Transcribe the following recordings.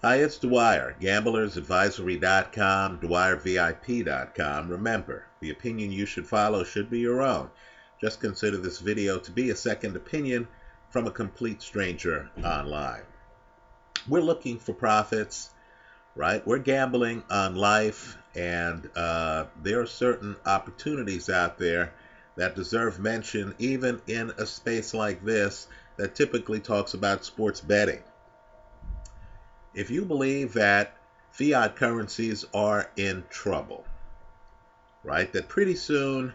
Hi, it's Dwyer, gamblersadvisory.com, dwyervip.com. Remember, the opinion you should follow should be your own. Just consider this video to be a second opinion from a complete stranger online. We're looking for profits, right? We're gambling on life, and there are certain opportunities out there that deserve mention, even in a space like this that typically talks about sports betting. If you believe that fiat currencies are in trouble, right, that pretty soon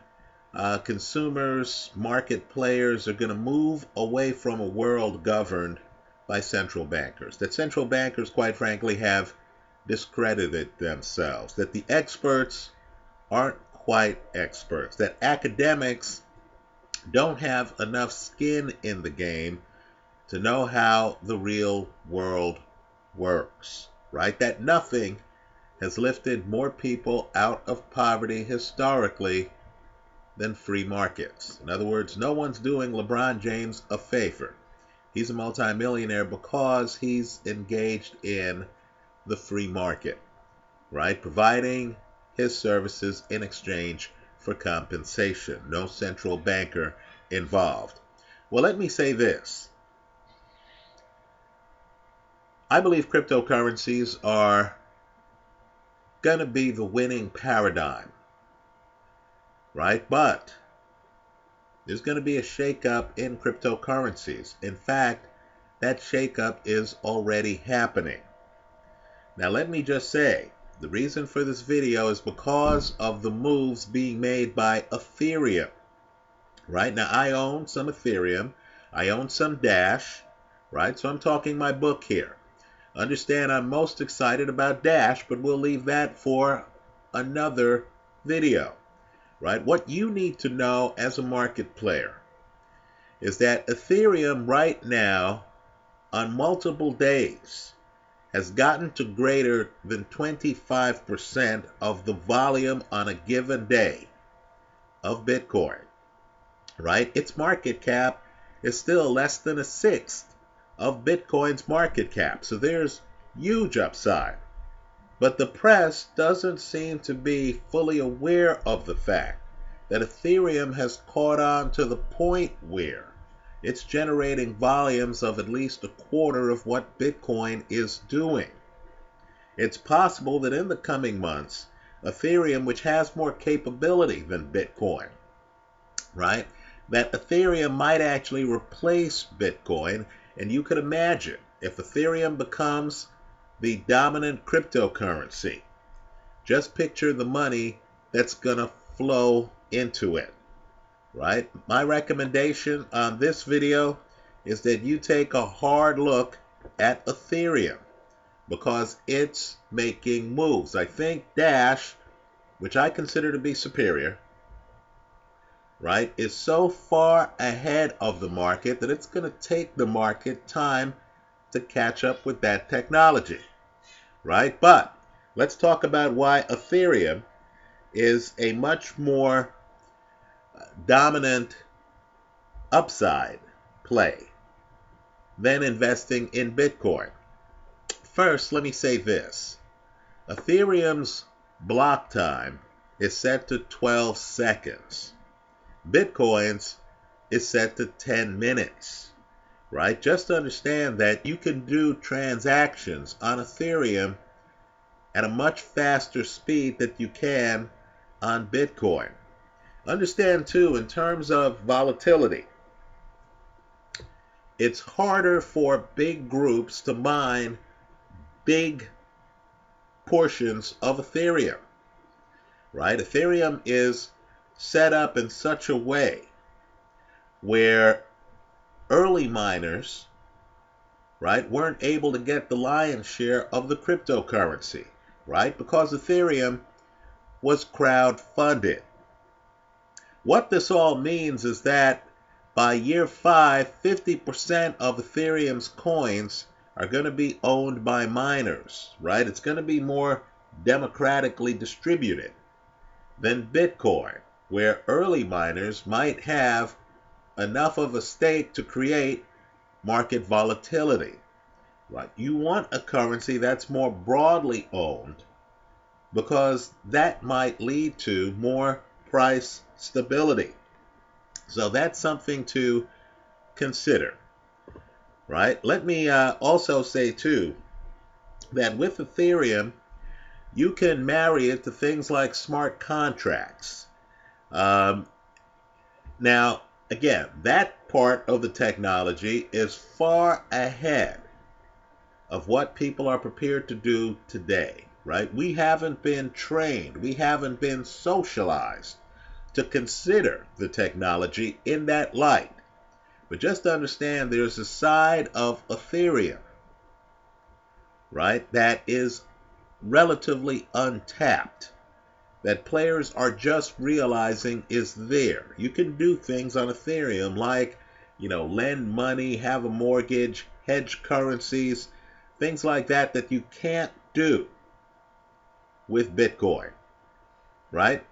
consumers, market players are going to move away from a world governed by central bankers, that central bankers, quite frankly, have discredited themselves, that the experts aren't quite experts, that academics don't have enough skin in the game to know how the real world works, right? That nothing has lifted more people out of poverty historically than free markets. In other words, no one's doing LeBron James a favor. He's a multimillionaire because he's engaged in the free market, right? Providing his services in exchange for compensation. No central banker involved. Well, let me say this. I believe cryptocurrencies are going to be the winning paradigm, right? But there's going to be a shakeup in cryptocurrencies. In fact, that shakeup is already happening. Now, let me just say, the reason for this video is because of the moves being made by Ethereum, right? Now, I own some Ethereum. I own some Dash, right? So I'm talking my book here. Understand I'm most excited about Dash, but we'll leave that for another video, right? What you need to know as a market player is that Ethereum right now, on multiple days, has gotten to greater than 25% of the volume on a given day of Bitcoin, right? Its market cap is still less than a sixth of Bitcoin's market cap. So there's huge upside. But the press doesn't seem to be fully aware of the fact that Ethereum has caught on to the point where it's generating volumes of at least a quarter of what Bitcoin is doing. It's possible that in the coming months, Ethereum, which has more capability than Bitcoin, right, that Ethereum might actually replace Bitcoin. And you could imagine if Ethereum becomes the dominant cryptocurrency, just picture the money that's going to flow into it, right? My recommendation on this video is that you take a hard look at Ethereum because it's making moves. I think Dash, which I consider to be superior, right, is so far ahead of the market that it's going to take the market time to catch up with that technology, right? But let's talk about why Ethereum is a much more dominant upside play than investing in Bitcoin. First, let me say this. Ethereum's block time is set to 12 seconds. Bitcoin's is set to 10 minutes, right? Just understand that you can do transactions on Ethereum at a much faster speed than you can on Bitcoin. Understand too, in terms of volatility, it's harder for big groups to mine big portions of Ethereum, right? Ethereum is set up in such a way where early miners, right, weren't able to get the lion's share of the cryptocurrency, right, because Ethereum was crowd-funded. What this all means is that by year 5, 50% of Ethereum's coins are going to be owned by miners, right? It's going to be more democratically distributed than Bitcoin, where early miners might have enough of a stake to create market volatility. right? You want a currency that's more broadly owned because that might lead to more price stability. So that's something to consider, right? Let me also say too that with Ethereum, you can marry it to things like smart contracts. Um, Now, again, that part of the technology is far ahead of what people are prepared to do today, right? We haven't been trained, we haven't been socialized to consider the technology in that light. But just understand there's a side of Ethereum, right, that is relatively untapped, that players are just realizing is there. You can do things on Ethereum like, lend money, have a mortgage, hedge currencies, things like that that you can't do with Bitcoin, right?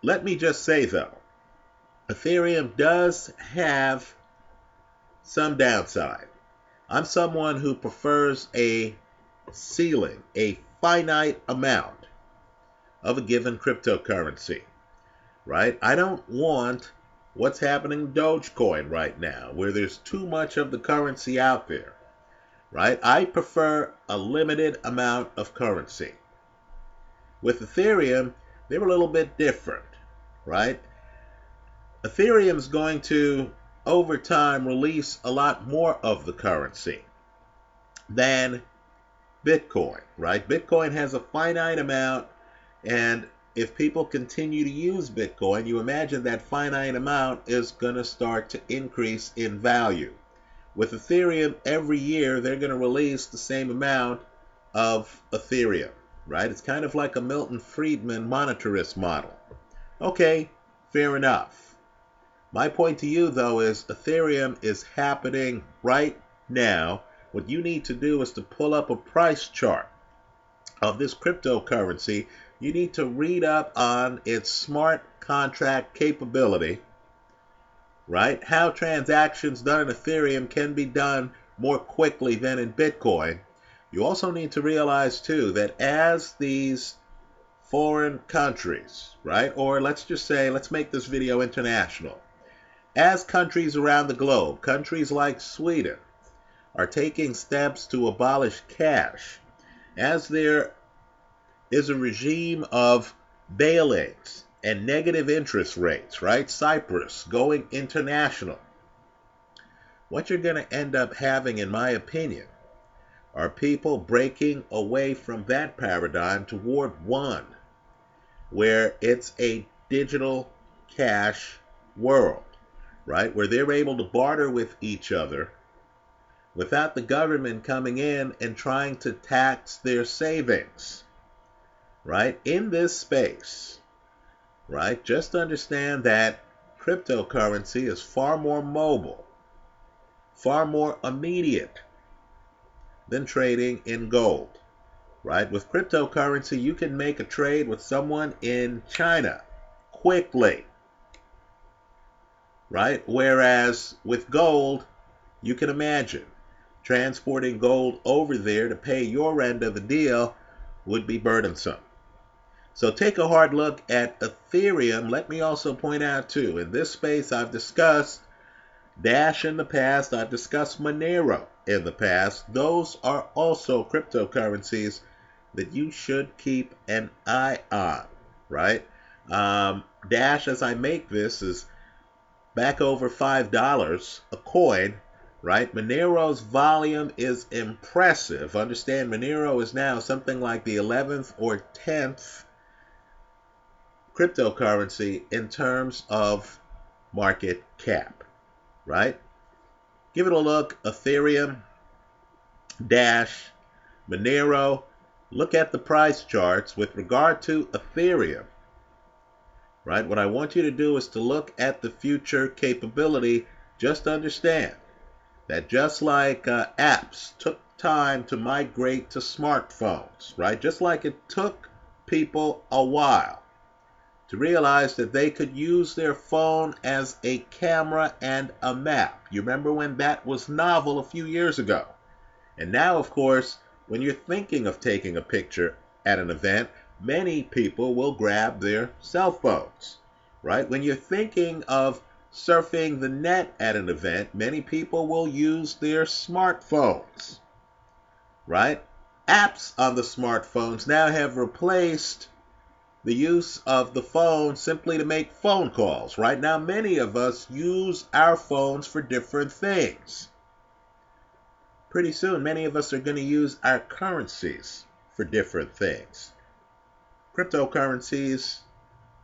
Let me just say though, Ethereum does have some downside. I'm someone who prefers a ceiling, a finite amount of a given cryptocurrency, right? I don't want what's happening to Dogecoin right now, where there's too much of the currency out there, right? I prefer a limited amount of currency. With Ethereum, they were a little bit different, right? Ethereum's going to, over time, release a lot more of the currency than Bitcoin, right? Bitcoin has a finite amount, and if people continue to use Bitcoin, you imagine that finite amount is going to start to increase in value. With Ethereum, every year they're going to release the same amount of Ethereum, right? It's kind of like a Milton Friedman monetarist model. Okay, fair enough. My point to you, though, is Ethereum is happening right now. What you need to do is to pull up a price chart of this cryptocurrency. You need to read up on its smart contract capability, right? How transactions done in Ethereum can be done more quickly than in Bitcoin. You also need to realize, too, that as these foreign countries, right? Or let's just say, let's make this video international. As countries around the globe, countries like Sweden, are taking steps to abolish cash, as there is a regime of bail-ins and negative interest rates, right? Cyprus going international. What you're going to end up having, in my opinion, are people breaking away from that paradigm toward one where it's a digital cash world, right? Where they're able to barter with each other without the government coming in and trying to tax their savings, right? In this space, right? Just understand that cryptocurrency is far more mobile, far more immediate than trading in gold, right? With cryptocurrency, you can make a trade with someone in China quickly, right? Whereas with gold, you can imagine transporting gold over there to pay your end of the deal would be burdensome. So take a hard look at Ethereum. Let me also point out too, in this space I've discussed Dash in the past, I've discussed Monero in the past. Those are also cryptocurrencies that you should keep an eye on, right? Dash, as I make this, is back over $5 a coin, right? Monero's volume is impressive. Understand, Monero is now something like the 11th or 10th cryptocurrency in terms of market cap, right? Give it a look. Ethereum, Dash, Monero. Look at the price charts with regard to Ethereum, right? What I want you to do is to look at the future capability. Just understand that just like apps took time to migrate to smartphones, right? Just like it took people a while to realize that they could use their phone as a camera and a map. You remember when that was novel a few years ago? And now, of course, when you're thinking of taking a picture at an event, many people will grab their cell phones, right? When you're thinking of surfing the net at an event, many people will use their smartphones, right? Apps on the smartphones now have replaced the use of the phone simply to make phone calls. Right now, many of us use our phones for different things. Pretty soon, many of us are going to use our currencies for different things. Cryptocurrencies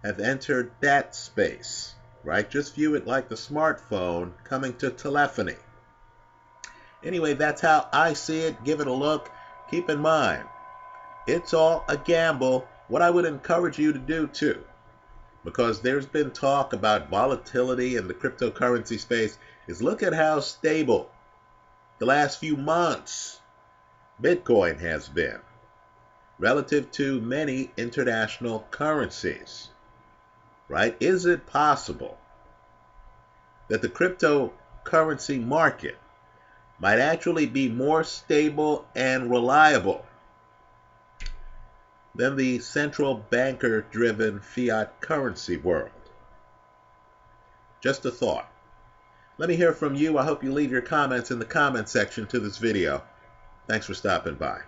have entered that space, right? Just view it like the smartphone coming to telephony. Anyway, that's how I see it. Give it a look. Keep in mind, it's all a gamble. What I would encourage you to do too, because there's been talk about volatility in the cryptocurrency space, is look at how stable the last few months Bitcoin has been relative to many international currencies, right? Is it possible that the cryptocurrency market might actually be more stable and reliable than the central banker-driven fiat currency world? Just a thought. Let me hear from you. I hope you leave your comments in the comment section to this video. Thanks for stopping by.